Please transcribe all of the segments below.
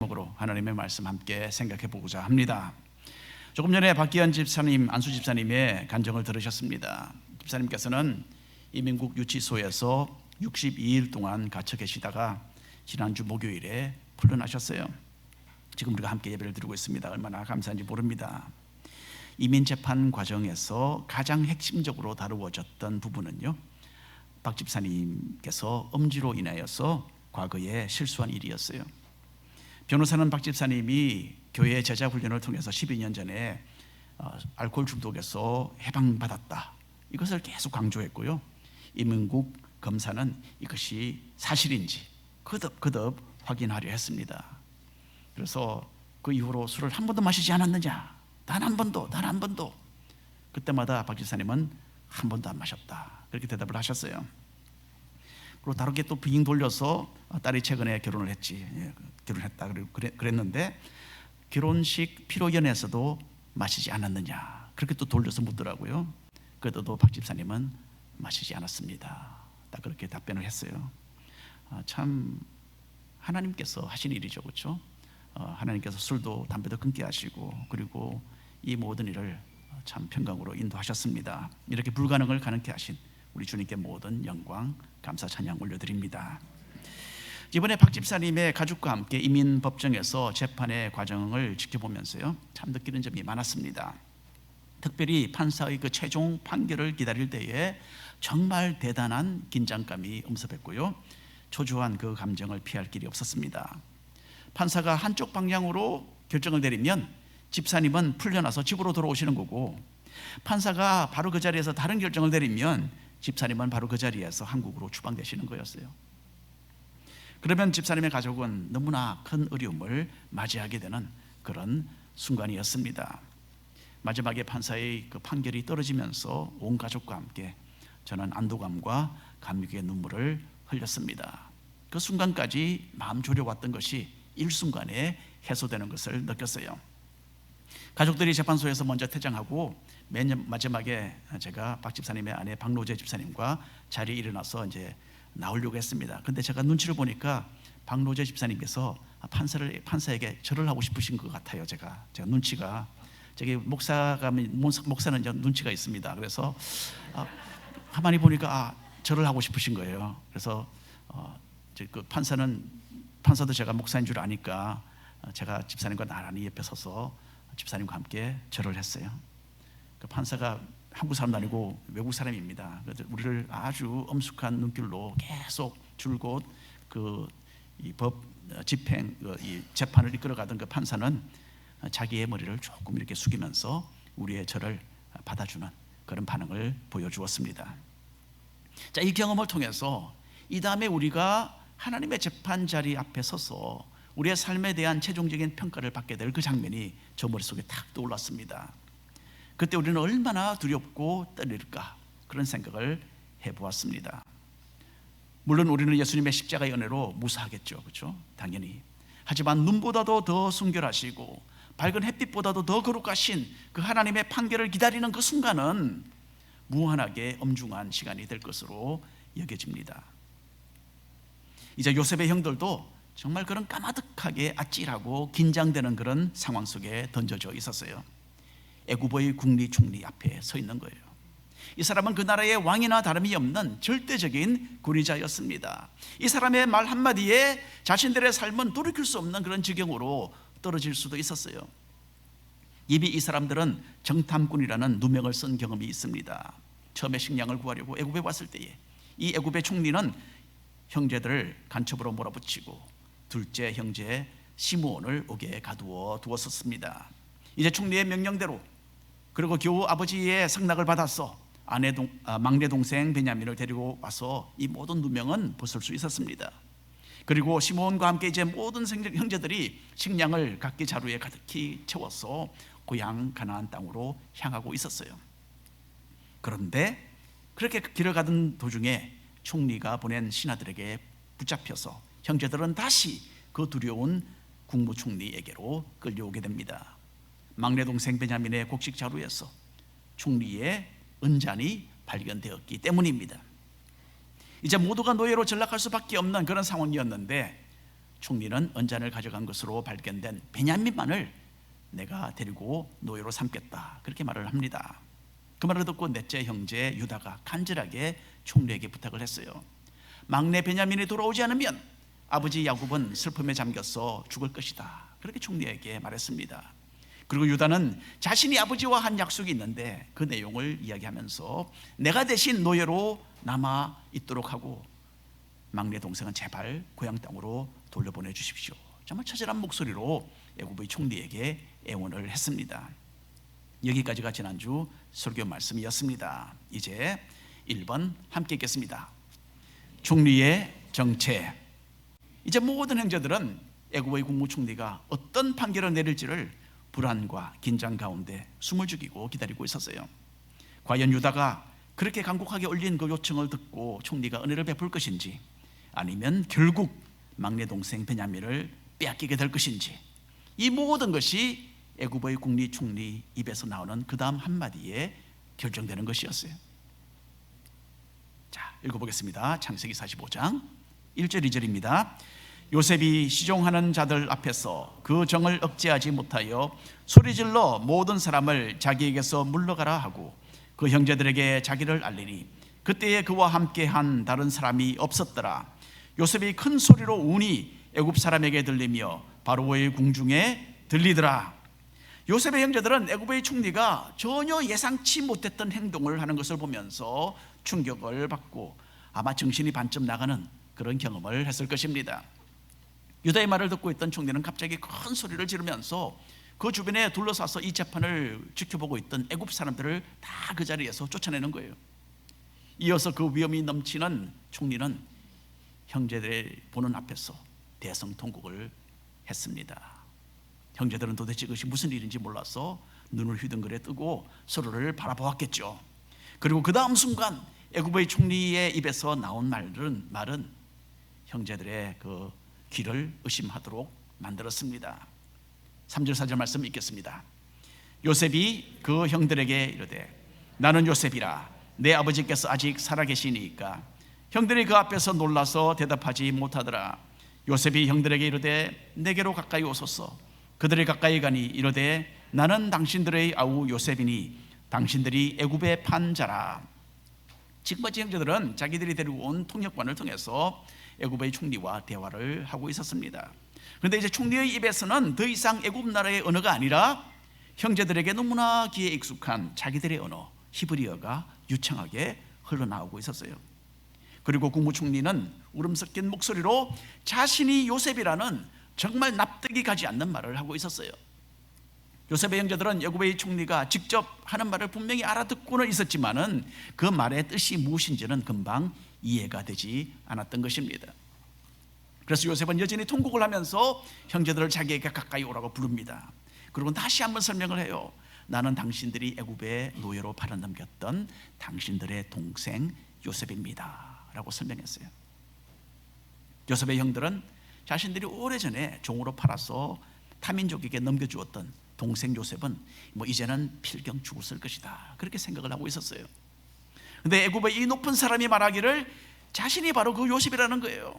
제목으로 하나님의 말씀 함께 생각해 보고자 합니다. 조금 전에 박기현 집사님, 안수 집사님의 간증을 들으셨습니다. 집사님께서는 이민국 유치소에서 62일 동안 갇혀 계시다가 지난주 목요일에 풀려나셨어요. 지금 우리가 함께 예배를 드리고 있습니다. 얼마나 감사한지 모릅니다. 이민 재판 과정에서 가장 핵심적으로 다루어졌던 부분은요, 박 집사님께서 음주로 인하여서 과거에 실수한 일이었어요. 변호사는 박 집사님이 교회 제자 훈련을 통해서 12년 전에 알코올 중독에서 해방받았다, 이것을 계속 강조했고요. 이민국 검사는 이것이 사실인지 거듭 확인하려 했습니다. 그래서 그 이후로 술을 한 번도 마시지 않았느냐, 단 한 번도. 그때마다 박 집사님은 한 번도 안 마셨다, 그렇게 대답을 하셨어요. 그리고 다르게 또 빙 돌려서 딸이 최근에 결혼했다 그랬는데 결혼식 피로연에서도 마시지 않았느냐, 그렇게 또 돌려서 묻더라고요. 그래도 박 집사님은 마시지 않았습니다, 딱 그렇게 답변을 했어요. 참 하나님께서 하신 일이죠, 그렇죠? 하나님께서 술도 담배도 끊게 하시고, 그리고 이 모든 일을 참 평강으로 인도하셨습니다. 이렇게 불가능을 가능케 하신 우리 주님께 모든 영광, 감사, 찬양 올려드립니다. 이번에 박 집사님의 가족과 함께 이민법정에서 재판의 과정을 지켜보면서요, 참 느끼는 점이 많았습니다. 특별히 판사의 그 최종 판결을 기다릴 때에 정말 대단한 긴장감이 엄습했고요, 초조한 그 감정을 피할 길이 없었습니다. 판사가 한쪽 방향으로 결정을 내리면 집사님은 풀려나서 집으로 돌아오시는 거고, 판사가 바로 그 자리에서 다른 결정을 내리면 집사님은 바로 그 자리에서 한국으로 추방되시는 거였어요. 그러면 집사님의 가족은 너무나 큰 어려움을 맞이하게 되는 그런 순간이었습니다. 마지막에 판사의 그 판결이 떨어지면서 온 가족과 함께 저는 안도감과 감격의 눈물을 흘렸습니다. 그 순간까지 마음 졸여왔던 것이 일순간에 해소되는 것을 느꼈어요. 가족들이 재판소에서 먼저 퇴장하고 맨 마지막에 제가 박 집사님의 아내 박노재 집사님과 자리에 일어나서 이제 나오려고 했습니다. 근데 제가 눈치를 보니까 박노재 집사님께서 판사에게 절을 하고 싶으신 것 같아요. 제가 눈치가, 저기 목사는 이제 눈치가 있습니다. 그래서 가만히 보니까 절을 하고 싶으신 거예요. 그래서 그 판사도 제가 목사인 줄 아니까 제가 집사님과 나란히 옆에 서서 집사님과 함께 절을 했어요. 그 판사가 한국 사람도 아니고 외국 사람입니다. 그래서 우리를 아주 엄숙한 눈길로 계속 줄곧 이 법 집행, 이 재판을 이끌어가던 그 판사는 자기의 머리를 조금 이렇게 숙이면서 우리의 절을 받아주는 그런 반응을 보여주었습니다. 자, 이 경험을 통해서 이 다음에 우리가 하나님의 재판 자리 앞에 서서 우리의 삶에 대한 최종적인 평가를 받게 될 그 장면이 저 머릿속에 탁 떠올랐습니다. 그때 우리는 얼마나 두렵고 떨릴까, 그런 생각을 해보았습니다. 물론 우리는 예수님의 십자가의 은혜로 무사하겠죠, 그렇죠? 당연히. 하지만 눈보다도 더 순결하시고 밝은 햇빛보다도 더 거룩하신 그 하나님의 판결을 기다리는 그 순간은 무한하게 엄중한 시간이 될 것으로 여겨집니다. 이제 요셉의 형들도 정말 그런 까마득하게 아찔하고 긴장되는 그런 상황 속에 던져져 있었어요. 애굽의 국리 총리 앞에 서 있는 거예요. 이 사람은 그 나라의 왕이나 다름이 없는 절대적인 권위자였습니다. 이 사람의 말 한마디에 자신들의 삶은 돌이킬 수 없는 그런 지경으로 떨어질 수도 있었어요. 이미 이 사람들은 정탐꾼이라는 누명을 쓴 경험이 있습니다. 처음에 식량을 구하려고 애굽에 왔을 때에 이 애굽의 총리는 형제들을 간첩으로 몰아붙이고 둘째 형제 시므온을 옥에 가두어 두었었습니다. 이제 총리의 명령대로, 그리고 겨우 아버지의 상낙을 받아서 막내 동생 베냐민을 데리고 와서 이 모든 누명은 벗을 수 있었습니다. 그리고 시므온과 함께 이제 모든 형제들이 식량을 각기 자루에 가득히 채워서 고향 가나안 땅으로 향하고 있었어요. 그런데 그렇게 길을 가던 도중에 총리가 보낸 신하들에게 붙잡혀서 형제들은 다시 그 두려운 국무총리에게로 끌려오게 됩니다. 막내 동생 베냐민의 곡식 자루에서 총리의 은잔이 발견되었기 때문입니다. 이제 모두가 노예로 전락할 수밖에 없는 그런 상황이었는데 총리는 언잔을 가져간 것으로 발견된 베냐민만을 내가 데리고 노예로 삼겠다, 그렇게 말을 합니다. 그 말을 듣고 넷째 형제 유다가 간절하게 총리에게 부탁을 했어요. 막내 베냐민이 돌아오지 않으면 아버지 야곱은 슬픔에 잠겨서 죽을 것이다, 그렇게 총리에게 말했습니다. 그리고 유다는 자신이 아버지와 한 약속이 있는데 그 내용을 이야기하면서 내가 대신 노예로 남아 있도록 하고 막내 동생은 제발 고향 땅으로 돌려보내 주십시오. 정말 처절한 목소리로 애굽의 총리에게 애원을 했습니다. 여기까지가 지난주 설교 말씀이었습니다. 이제 1번 함께 읽겠습니다. 총리의 정체. 이제 모든 형제들은 애굽의 국무총리가 어떤 판결을 내릴지를 불안과 긴장 가운데 숨을 죽이고 기다리고 있었어요. 과연 유다가 그렇게 간곡하게 올린 그 요청을 듣고 총리가 은혜를 베풀 것인지, 아니면 결국 막내 동생 베냐민을 빼앗기게 될 것인지, 이 모든 것이 애굽의 국무총리 입에서 나오는 그 다음 한마디에 결정되는 것이었어요. 자, 읽어보겠습니다. 창세기 45장 1절 2절입니다. 요셉이 시종하는 자들 앞에서 그 정을 억제하지 못하여 소리질러 모든 사람을 자기에게서 물러가라 하고 그 형제들에게 자기를 알리니 그때에 그와 함께한 다른 사람이 없었더라. 요셉이 큰 소리로 우니 애굽 사람에게 들리며 바로의 궁중에 들리더라. 요셉의 형제들은 애굽의 총리가 전혀 예상치 못했던 행동을 하는 것을 보면서 충격을 받고 아마 정신이 반쯤 나가는 그런 경험을 했을 것입니다. 유다의 말을 듣고 있던 총리는 갑자기 큰 소리를 지르면서 그 주변에 둘러싸서 이 재판을 지켜보고 있던 애굽 사람들을 다 그 자리에서 쫓아내는 거예요. 이어서 그 위험이 넘치는 총리는 형제들의 보는 앞에서 대성통곡을 했습니다. 형제들은 도대체 그것이 무슨 일인지 몰라서 눈을 휘둥그레 뜨고 서로를 바라보았겠죠. 그리고 그 다음 순간 애굽의 총리의 입에서 나온 말은 형제들의 그 귀를 의심하도록 만들었습니다. 3절 4절 말씀 읽겠습니다. 요셉이 그 형들에게 이르되 나는 요셉이라 내 아버지께서 아직 살아계시니까. 형들이 그 앞에서 놀라서 대답하지 못하더라. 요셉이 형들에게 이르되 내게로 가까이 오소서. 그들이 가까이 가니 이르되 나는 당신들의 아우 요셉이니 당신들이 애굽에 판 자라. 지금까지 형제들은 자기들이 데리고 온 통역관을 통해서 애굽의 총리와 대화를 하고 있었습니다. 그런데 이제 총리의 입에서는 더 이상 애굽 나라의 언어가 아니라 형제들에게 너무나 귀에 익숙한 자기들의 언어 히브리어가 유창하게 흘러나오고 있었어요. 그리고 국무총리는 울음 섞인 목소리로 자신이 요셉이라는 정말 납득이 가지 않는 말을 하고 있었어요. 요셉의 형제들은 애굽의 총리가 직접 하는 말을 분명히 알아듣고는 있었지만은 그 말의 뜻이 무엇인지는 금방 이해가 되지 않았던 것입니다. 그래서 요셉은 여전히 통곡을 하면서 형제들을 자기에게 가까이 오라고 부릅니다. 그리고 다시 한번 설명을 해요. 나는 당신들이 애굽의 노예로 팔아넘겼던 당신들의 동생 요셉입니다 라고 설명했어요. 요셉의 형들은 자신들이 오래전에 종으로 팔아서 타민족에게 넘겨주었던 동생 요셉은 이제는 필경 죽었을 것이다, 그렇게 생각을 하고 있었어요. 그런데 애굽의 이 높은 사람이 말하기를 자신이 바로 그 요셉이라는 거예요.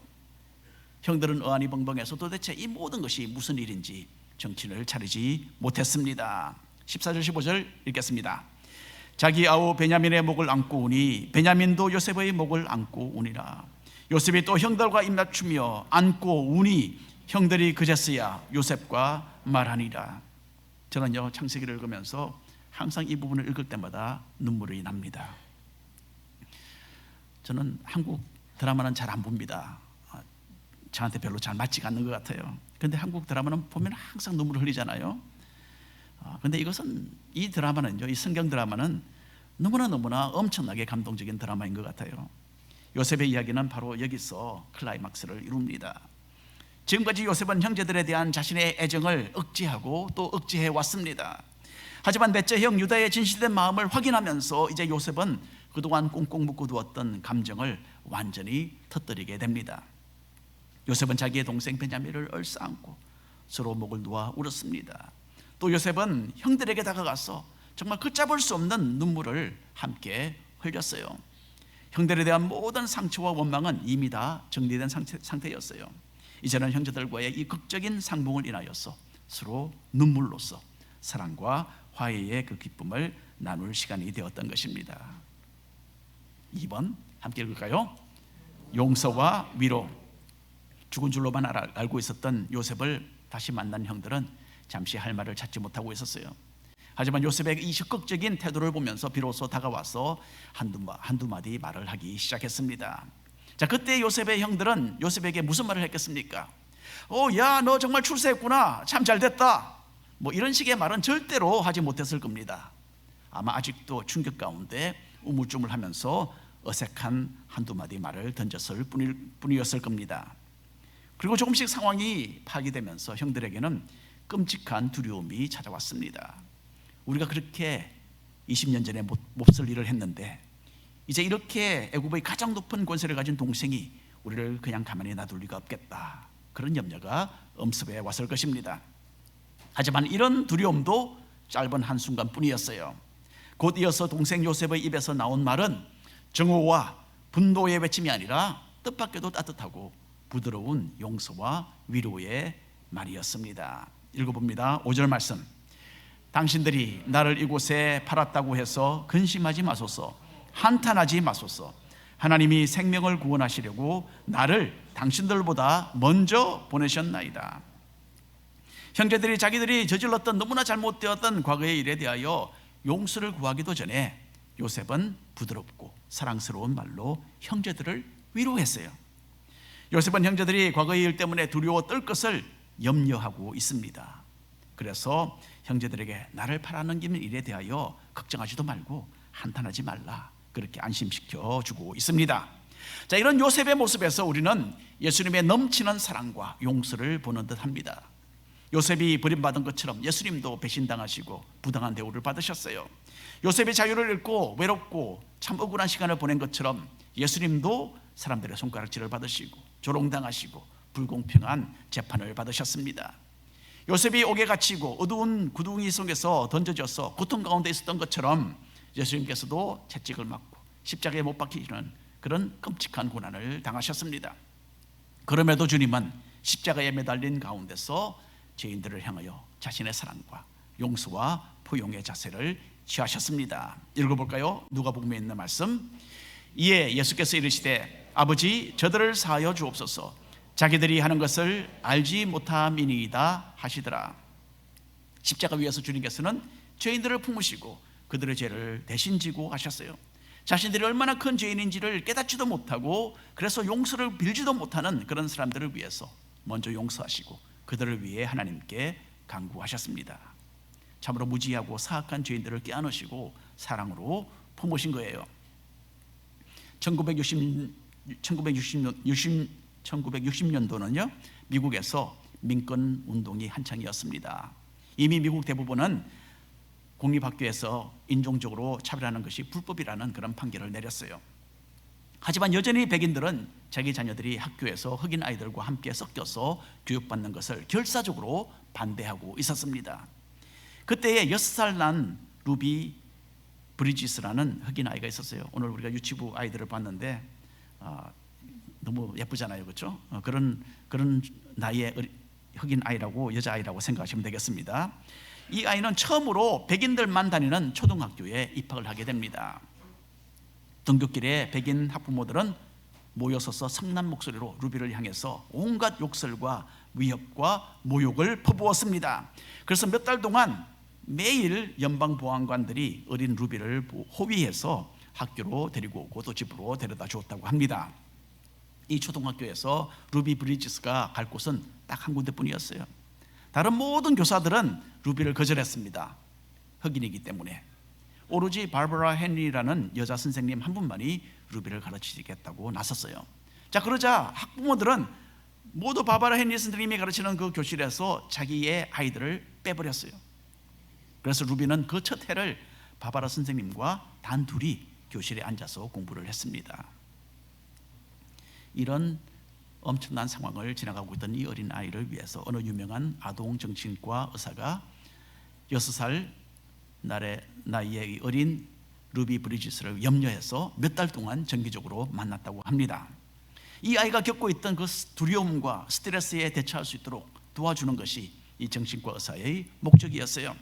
형들은 어안이 벙벙해서 도대체 이 모든 것이 무슨 일인지 정신을 차리지 못했습니다. 14절 15절 읽겠습니다. 자기 아우 베냐민의 목을 안고 우니 베냐민도 요셉의 목을 안고 우니라. 요셉이 또 형들과 입맞추며 안고 우니 형들이 그제서야 요셉과 말하니라. 저는요 창세기를 읽으면서 항상 이 부분을 읽을 때마다 눈물이 납니다. 저는 한국 드라마는 잘 안 봅니다. 저한테 별로 잘 맞지가 않는 것 같아요. 그런데 한국 드라마는 보면 항상 눈물을 흘리잖아요. 그런데 이 드라마는요, 이 성경 드라마는 너무나 엄청나게 감동적인 드라마인 것 같아요. 요셉의 이야기는 바로 여기서 클라이막스를 이룹니다. 지금까지 요셉은 형제들에 대한 자신의 애정을 억제하고 또 억제해 왔습니다. 하지만 넷째 형 유다의 진실된 마음을 확인하면서 이제 요셉은 그동안 꽁꽁 묶어두었던 감정을 완전히 터뜨리게 됩니다. 요셉은 자기의 동생 베냐민을 얼싸안고 서로 목을 놓아 울었습니다. 또 요셉은 형들에게 다가가서 정말 걷잡을 수 없는 눈물을 함께 흘렸어요. 형들에 대한 모든 상처와 원망은 이미 다 정리된 상태였어요. 이제는 형제들과의 이 극적인 상봉을 인하여서 서로 눈물로써 사랑과 화해의 그 기쁨을 나눌 시간이 되었던 것입니다. 2번 함께 읽을까요? 용서와 위로. 죽은 줄로만 알고 있었던 요셉을 다시 만난 형들은 잠시 할 말을 찾지 못하고 있었어요. 하지만 요셉의 이 적극적인 태도를 보면서 비로소 다가와서 한두 마디 말을 하기 시작했습니다. 자, 그때 요셉의 형들은 요셉에게 무슨 말을 했겠습니까? 야, 너 정말 출세했구나, 참 잘됐다, 뭐 이런 식의 말은 절대로 하지 못했을 겁니다. 아마 아직도 충격 가운데 우물쭈물하면서 어색한 한두 마디 말을 던졌을 뿐이었을 겁니다. 그리고 조금씩 상황이 파기되면서 형들에게는 끔찍한 두려움이 찾아왔습니다. 우리가 그렇게 20년 전에 몹쓸 일을 했는데 이제 이렇게 애굽의 가장 높은 권세를 가진 동생이 우리를 그냥 가만히 놔둘 리가 없겠다, 그런 염려가 엄습해 왔을 것입니다. 하지만 이런 두려움도 짧은 한순간뿐이었어요. 곧 이어서 동생 요셉의 입에서 나온 말은 정오와 분노의 외침이 아니라 뜻밖에도 따뜻하고 부드러운 용서와 위로의 말이었습니다. 읽어봅니다. 5절 말씀. 당신들이 나를 이곳에 팔았다고 해서 근심하지 마소서, 한탄하지 마소서. 하나님이 생명을 구원하시려고 나를 당신들보다 먼저 보내셨나이다. 형제들이 자기들이 저질렀던 너무나 잘못되었던 과거의 일에 대하여 용서를 구하기도 전에 요셉은 부드럽고 사랑스러운 말로 형제들을 위로했어요. 요셉은 형제들이 과거의 일 때문에 두려워 떨 것을 염려하고 있습니다. 그래서 형제들에게 나를 팔아넘기는 일에 대하여 걱정하지도 말고 한탄하지 말라, 그렇게 안심시켜 주고 있습니다. 자, 이런 요셉의 모습에서 우리는 예수님의 넘치는 사랑과 용서를 보는 듯합니다. 요셉이 버림받은 것처럼 예수님도 배신당하시고 부당한 대우를 받으셨어요. 요셉이 자유를 잃고 외롭고 참 억울한 시간을 보낸 것처럼 예수님도 사람들의 손가락질을 받으시고 조롱당하시고 불공평한 재판을 받으셨습니다. 요셉이 옥에 갇히고 어두운 구덩이 속에서 던져져서 고통 가운데 있었던 것처럼 예수님께서도 채찍을 맞고 십자가에 못 박히는 그런 끔찍한 고난을 당하셨습니다. 그럼에도 주님은 십자가에 매달린 가운데서 죄인들을 향하여 자신의 사랑과 용서와 포용의 자세를 취하셨습니다. 읽어볼까요? 누가복음에 있는 말씀. 이에 예수께서 이르시되 아버지, 저들을 사하여 주옵소서, 자기들이 하는 것을 알지 못함이니이다 하시더라. 십자가 위에서 주님께서는 죄인들을 품으시고 그들의 죄를 대신 지고 하셨어요. 자신들이 얼마나 큰 죄인인지를 깨닫지도 못하고 그래서 용서를 빌지도 못하는 그런 사람들을 위해서 먼저 용서하시고 그들을 위해 하나님께 간구하셨습니다. 참으로 무지하고 사악한 죄인들을 껴안으시고 사랑으로 품으신 거예요. 1960년도는요 미국에서 민권 운동이 한창이었습니다. 이미 미국 대부분은 공립학교에서 인종적으로 차별하는 것이 불법이라는 그런 판결을 내렸어요. 하지만 여전히 백인들은 자기 자녀들이 학교에서 흑인 아이들과 함께 섞여서 교육받는 것을 결사적으로 반대하고 있었습니다. 그때에 6살 난 루비 브리지스라는 흑인 아이가 있었어요. 오늘 우리가 유치부 아이들을 봤는데 너무 예쁘잖아요, 그렇죠? 그런 나이의 흑인 아이라고, 여자 아이라고 생각하시면 되겠습니다. 이 아이는 처음으로 백인들만 다니는 초등학교에 입학을 하게 됩니다. 등굣길에 백인 학부모들은 모여서서 성난 목소리로 루비를 향해서 온갖 욕설과 위협과 모욕을 퍼부었습니다. 그래서 몇 달 동안 매일 연방보안관들이 어린 루비를 호위해서 학교로 데리고 오고 또 집으로 데려다 주었다고 합니다. 이 초등학교에서 루비 브리지스가 갈 곳은 딱 한 군데뿐이었어요. 다른 모든 교사들은 루비를 거절했습니다. 흑인이기 때문에. 오로지 바버라 헨리라는 여자 선생님 한 분만이 루비를 가르치겠다고 나섰어요. 자, 그러자 학부모들은 모두 바버라 헨리 선생님이 가르치는 그 교실에서 자기의 아이들을 빼버렸어요. 그래서 루비는 그 첫 해를 바바라 선생님과 단둘이 교실에 앉아서 공부를 했습니다. 이런 엄청난 상황을 지나가고 있던 이 어린 아이를 위해서 어느 유명한 아동 정신과 의사가 6살 나이의 어린 루비 브리지스를 염려해서 몇 달 동안 정기적으로 만났다고 합니다. 이 아이가 겪고 있던 그 두려움과 스트레스에 대처할 수 있도록 도와주는 것이 이 정신과 의사의 목적이었어요.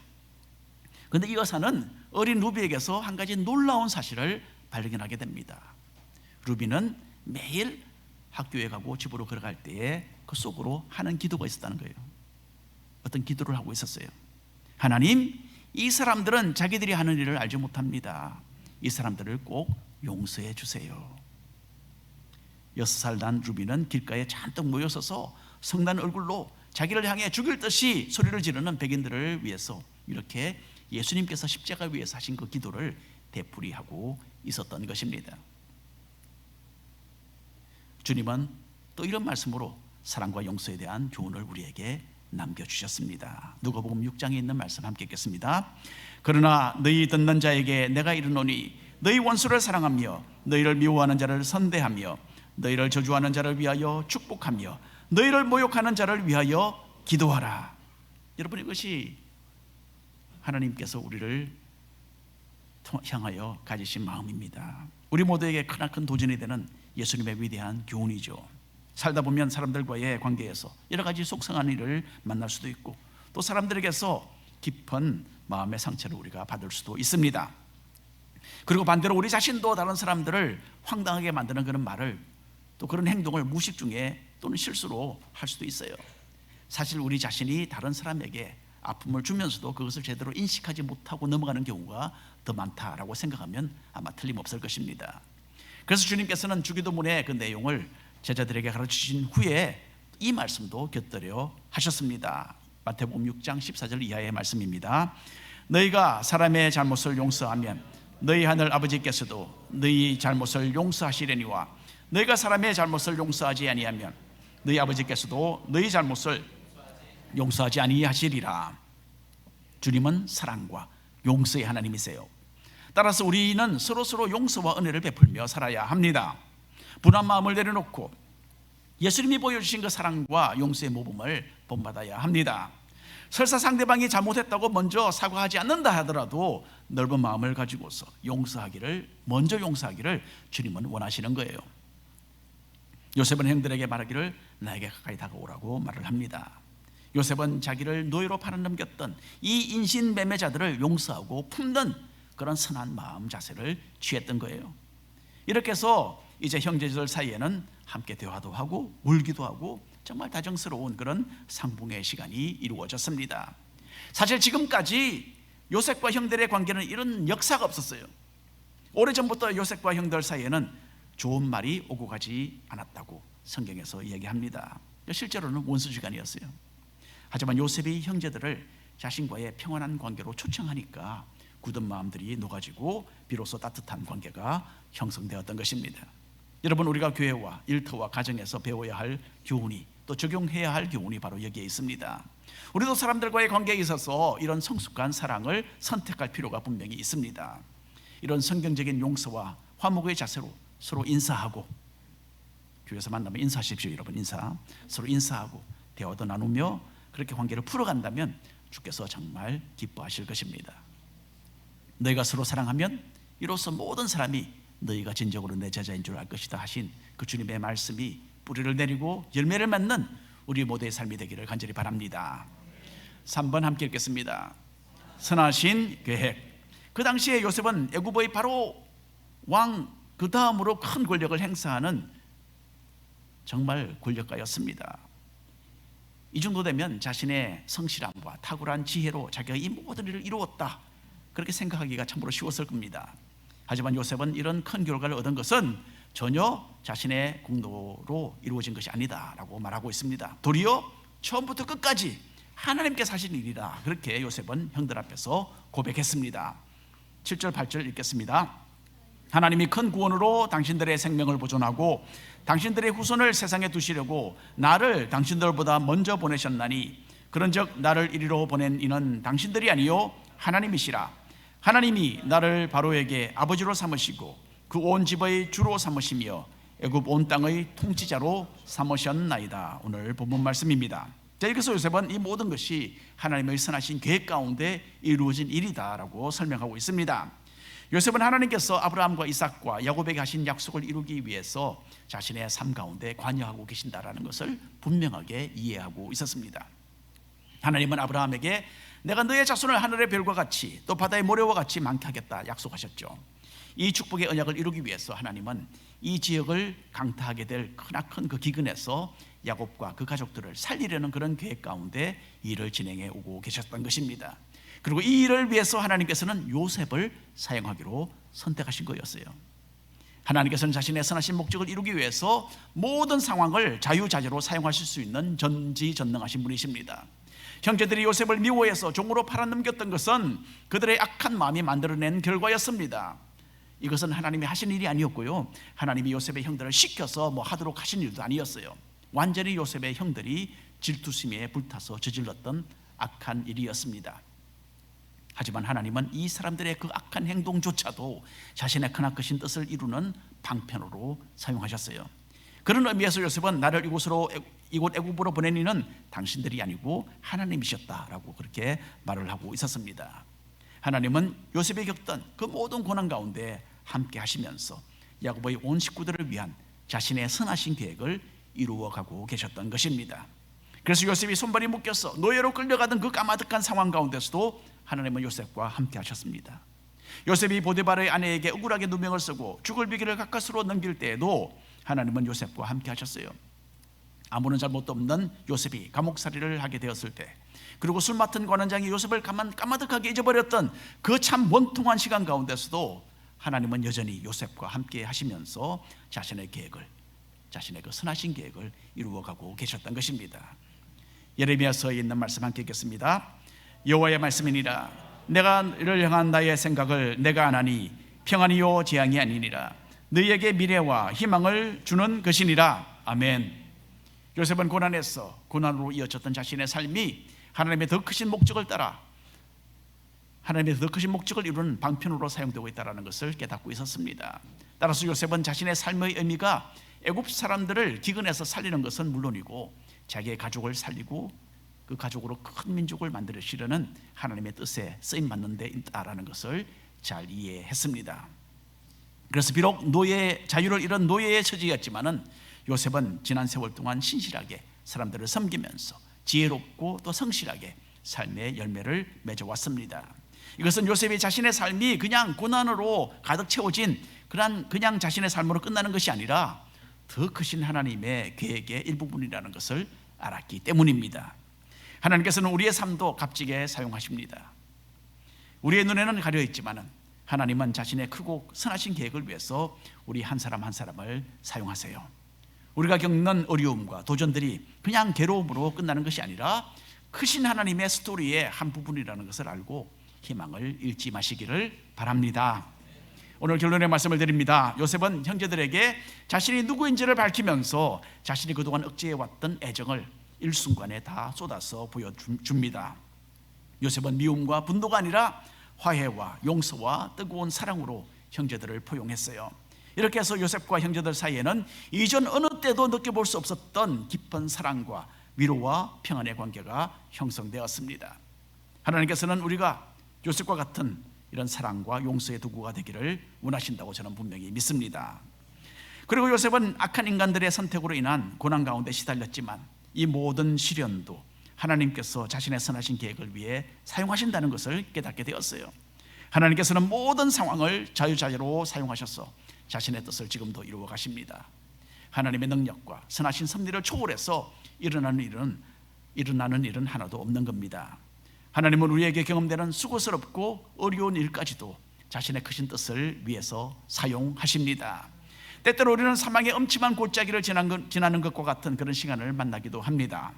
그런데 이 의사는 어린 루비에게서 한 가지 놀라운 사실을 발견하게 됩니다. 루비는 매일 학교에 가고 집으로 걸어갈 때에 그 속으로 하는 기도가 있었다는 거예요. 어떤 기도를 하고 있었어요. 하나님, 이 사람들은 자기들이 하는 일을 알지 못합니다. 이 사람들을 꼭 용서해 주세요. 6살 난 루비는 길가에 잔뜩 모여서서 성난 얼굴로 자기를 향해 죽일 듯이 소리를 지르는 백인들을 위해서 이렇게 예수님께서 십자가 위에서 하신 그 기도를 되풀이하고 있었던 것입니다. 주님은 또 이런 말씀으로 사랑과 용서에 대한 교훈을 우리에게 남겨주셨습니다. 누가복음 6장에 있는 말씀 함께 읽겠습니다. 그러나 너희 듣는 자에게 내가 이르노니 너희 원수를 사랑하며 너희를 미워하는 자를 선대하며 너희를 저주하는 자를 위하여 축복하며 너희를 모욕하는 자를 위하여 기도하라. 여러분, 이것이 하나님께서 우리를 향하여 가지신 마음입니다. 우리 모두에게 크나큰 도전이 되는 예수님의 위대한 교훈이죠. 살다 보면 사람들과의 관계에서 여러 가지 속상한 일을 만날 수도 있고 또 사람들에게서 깊은 마음의 상처를 우리가 받을 수도 있습니다. 그리고 반대로 우리 자신도 다른 사람들을 황당하게 만드는 그런 말을 또 그런 행동을 무의식 중에 또는 실수로 할 수도 있어요. 사실 우리 자신이 다른 사람에게 아픔을 주면서도 그것을 제대로 인식하지 못하고 넘어가는 경우가 더 많다라고 생각하면 아마 틀림없을 것입니다. 그래서 주님께서는 주기도문의 그 내용을 제자들에게 가르치신 후에 이 말씀도 곁들여 하셨습니다. 마태복음 6장 14절 이하의 말씀입니다. 너희가 사람의 잘못을 용서하면 너희 하늘 아버지께서도 너희 잘못을 용서하시려니와 너희가 사람의 잘못을 용서하지 아니하면 너희 아버지께서도 너희 잘못을 용서하지 아니하시리라. 주님은 사랑과 용서의 하나님이세요. 따라서 우리는 서로 용서와 은혜를 베풀며 살아야 합니다. 분한 마음을 내려놓고 예수님이 보여주신 그 사랑과 용서의 모범을 본받아야 합니다. 설사 상대방이 잘못했다고 먼저 사과하지 않는다 하더라도 넓은 마음을 가지고서 먼저 용서하기를 주님은 원하시는 거예요. 요셉은 형들에게 말하기를 나에게 가까이 다가오라고 말을 합니다. 요셉은 자기를 노예로 팔아 넘겼던 이 인신 매매자들을 용서하고 품는 그런 선한 마음 자세를 취했던 거예요. 이렇게 해서 이제 형제들 사이에는 함께 대화도 하고 울기도 하고 정말 다정스러운 그런 상봉의 시간이 이루어졌습니다. 사실 지금까지 요셉과 형들의 관계는 이런 역사가 없었어요. 오래전부터 요셉과 형들 사이에는 좋은 말이 오고 가지 않았다고 성경에서 얘기합니다. 실제로는 원수지간이었어요. 하지만 요셉이 형제들을 자신과의 평안한 관계로 초청하니까 굳은 마음들이 녹아지고 비로소 따뜻한 관계가 형성되었던 것입니다. 여러분, 우리가 교회와 일터와 가정에서 배워야 할 교훈이 또 적용해야 할 교훈이 바로 여기에 있습니다. 우리도 사람들과의 관계에 있어서 이런 성숙한 사랑을 선택할 필요가 분명히 있습니다. 이런 성경적인 용서와 화목의 자세로 서로 인사하고, 교회에서 만나면 인사하십시오. 여러분, 서로 인사하고 대화도 나누며 그렇게 관계를 풀어간다면 주께서 정말 기뻐하실 것입니다. 너희가 서로 사랑하면 이로써 모든 사람이 너희가 진정으로 내 제자인 줄 알 것이다 하신 그 주님의 말씀이 뿌리를 내리고 열매를 맺는 우리 모두의 삶이 되기를 간절히 바랍니다. 3번 함께 읽겠습니다. 선하신 계획. 그 당시에 요셉은 애굽의 바로 왕 그 다음으로 큰 권력을 행사하는 정말 권력가였습니다. 이 정도 되면 자신의 성실함과 탁월한 지혜로 자기가 이 모든 일을 이루었다, 그렇게 생각하기가 참으로 쉬웠을 겁니다. 하지만 요셉은 이런 큰 결과를 얻은 것은 전혀 자신의 공로로 이루어진 것이 아니다라고 말하고 있습니다. 도리어 처음부터 끝까지 하나님께서 하신 일이다, 그렇게 요셉은 형들 앞에서 고백했습니다. 7절 8절 읽겠습니다. 하나님이 큰 구원으로 당신들의 생명을 보존하고 당신들의 후손을 세상에 두시려고 나를 당신들보다 먼저 보내셨나니 그런즉 나를 이리로 보낸 이는 당신들이 아니요 하나님이시라. 하나님이 나를 바로에게 아버지로 삼으시고 그 온 집의 주로 삼으시며 애굽 온 땅의 통치자로 삼으셨나이다. 오늘 본문 말씀입니다. 자, 여기서 요셉은 이 모든 것이 하나님의 선하신 계획 가운데 이루어진 일이다라고 설명하고 있습니다. 요셉은 하나님께서 아브라함과 이삭과 야곱에게 하신 약속을 이루기 위해서 자신의 삶 가운데 관여하고 계신다라는 것을 분명하게 이해하고 있었습니다. 하나님은 아브라함에게 내가 너의 자손을 하늘의 별과 같이 또 바다의 모래와 같이 많게 하겠다 약속하셨죠. 이 축복의 언약을 이루기 위해서 하나님은 이 지역을 강타하게 될 크나큰 그 기근에서 야곱과 그 가족들을 살리려는 그런 계획 가운데 일을 진행해 오고 계셨던 것입니다. 그리고 이 일을 위해서 하나님께서는 요셉을 사용하기로 선택하신 거였어요. 하나님께서는 자신의 선하신 목적을 이루기 위해서 모든 상황을 자유자재로 사용하실 수 있는 전지전능하신 분이십니다. 형제들이 요셉을 미워해서 종으로 팔아넘겼던 것은 그들의 악한 마음이 만들어낸 결과였습니다. 이것은 하나님이 하신 일이 아니었고요, 하나님이 요셉의 형들을 시켜서 하도록 하신 일도 아니었어요. 완전히 요셉의 형들이 질투심에 불타서 저질렀던 악한 일이었습니다. 하지만 하나님은 이 사람들의 그 악한 행동조차도 자신의 크나크신 뜻을 이루는 방편으로 사용하셨어요. 그런 의미에서 요셉은 나를 이곳 애굽으로 보낸 이는 당신들이 아니고 하나님이셨다라고 그렇게 말을 하고 있었습니다. 하나님은 요셉이 겪던 그 모든 고난 가운데 함께 하시면서 야곱의 온 식구들을 위한 자신의 선하신 계획을 이루어가고 계셨던 것입니다. 그래서 요셉이 손발이 묶여서 노예로 끌려가던 그 까마득한 상황 가운데서도 하나님은 요셉과 함께 하셨습니다. 요셉이 보디발의 아내에게 억울하게 누명을 쓰고 죽을 위기를 가까스로 넘길 때에도 하나님은 요셉과 함께 하셨어요. 아무런 잘못도 없는 요셉이 감옥살이를 하게 되었을 때, 그리고 술 맡은 관원장이 요셉을 까마득하게 잊어버렸던 그 참 원통한 시간 가운데서도 하나님은 여전히 요셉과 함께 하시면서 자신의 그 선하신 계획을 이루어가고 계셨던 것입니다. 예레미야서에 있는 말씀 함께 읽겠습니다. 여호와의 말씀이니라. 내가 너를 향한 나의 생각을 내가 아나니 평안이요 재앙이 아니니라. 너희에게 미래와 희망을 주는 것이니라. 아멘. 요셉은 고난에서 고난으로 이어졌던 자신의 삶이 하나님의 더 크신 목적을 따라 하나님의 더 크신 목적을 이루는 방편으로 사용되고 있다는 것을 깨닫고 있었습니다. 따라서 요셉은 자신의 삶의 의미가 애굽 사람들을 기근에서 살리는 것은 물론이고 자기의 가족을 살리고 그 가족으로 큰 민족을 만들시려는 하나님의 뜻에 쓰임받는 데 있다라는 것을 잘 이해했습니다. 그래서 비록 자유를 잃은 노예의 처지였지만은 요셉은 지난 세월 동안 신실하게 사람들을 섬기면서 지혜롭고 또 성실하게 삶의 열매를 맺어왔습니다. 이것은 요셉이 자신의 삶이 그냥 고난으로 가득 채워진 그냥 자신의 삶으로 끝나는 것이 아니라 더 크신 하나님의 계획의 일부분이라는 것을 알았기 때문입니다. 하나님께서는 우리의 삶도 값지게 사용하십니다. 우리의 눈에는 가려 있지만은 하나님은 자신의 크고 선하신 계획을 위해서 우리 한 사람 한 사람을 사용하세요. 우리가 겪는 어려움과 도전들이 그냥 괴로움으로 끝나는 것이 아니라 크신 하나님의 스토리의 한 부분이라는 것을 알고 희망을 잃지 마시기를 바랍니다. 오늘 결론의 말씀을 드립니다. 요셉은 형제들에게 자신이 누구인지를 밝히면서 자신이 그동안 억제해왔던 애정을 일순간에 다 쏟아서 보여줍니다. 요셉은 미움과 분노가 아니라 화해와 용서와 뜨거운 사랑으로 형제들을 포용했어요. 이렇게 해서 요셉과 형제들 사이에는 이전 어느 때도 느껴볼 수 없었던 깊은 사랑과 위로와 평안의 관계가 형성되었습니다. 하나님께서는 우리가 요셉과 같은 이런 사랑과 용서의 도구가 되기를 원하신다고 저는 분명히 믿습니다. 그리고 요셉은 악한 인간들의 선택으로 인한 고난 가운데 시달렸지만 이 모든 시련도 하나님께서 자신의 선하신 계획을 위해 사용하신다는 것을 깨닫게 되었어요. 하나님께서는 모든 상황을 자유자재로 사용하셔서 자신의 뜻을 지금도 이루어 가십니다. 하나님의 능력과 선하신 섭리를 초월해서 일어나는 일은 하나도 없는 겁니다. 하나님은 우리에게 경험되는 수고스럽고 어려운 일까지도 자신의 크신 뜻을 위해서 사용하십니다. 때때로 우리는 사망의 엄침한 골짜기를 지나는 것과 같은 그런 시간을 만나기도 합니다.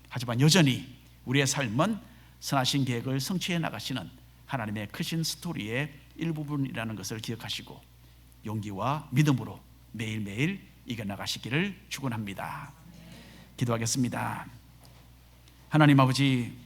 하지만 여전히 우리의 삶은 선하신 계획을 성취해 나가시는 하나님의 크신 스토리의 일부분이라는 것을 기억하시고 용기와 믿음으로 매일매일 이겨나가시기를 축원합니다. 기도하겠습니다. 하나님 아버지,